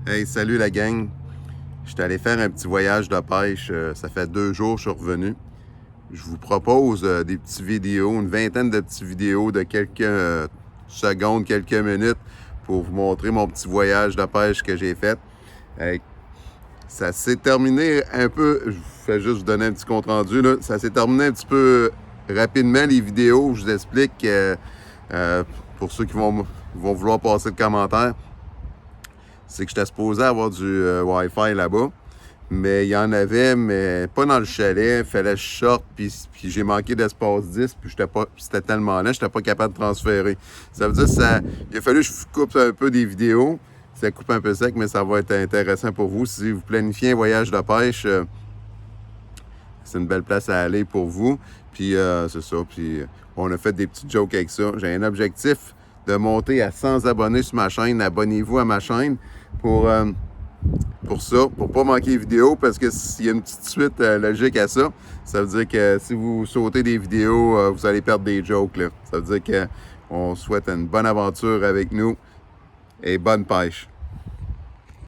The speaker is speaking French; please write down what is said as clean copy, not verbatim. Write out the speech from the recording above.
Hey, salut la gang. J'étais allé faire un petit voyage de pêche. Ça fait 2 jours que je suis revenu. Je vous propose des petites vidéos, une vingtaine de petites vidéos de quelques secondes, quelques minutes pour vous montrer mon petit voyage de pêche que j'ai fait. Ça s'est terminé un peu, je fais juste vous donner un petit compte rendu, là. Ça s'est terminé un petit peu rapidement les vidéos. Je vous explique pour ceux qui vont vouloir passer le commentaire. C'est que j'étais supposé avoir du Wi-Fi là-bas, mais il y en avait, mais pas dans le chalet. Il fallait que je sorte, puis j'ai manqué d'espace 10, puis c'était tellement lent, je n'étais pas capable de transférer. Ça veut dire il a fallu que je coupe un peu des vidéos. Ça coupe un peu sec, mais ça va être intéressant pour vous. Si vous planifiez un voyage de pêche, c'est une belle place à aller pour vous. Puis c'est ça. Puis on a fait des petites jokes avec ça. J'ai un objectif de monter à 100 abonnés sur ma chaîne. Abonnez-vous à ma chaîne pour ça, pour pas manquer les vidéos, parce que s'il y a une petite suite logique à ça, ça veut dire que si vous sautez des vidéos, vous allez perdre des jokes, là. Ça veut dire qu'on souhaite une bonne aventure avec nous et bonne pêche.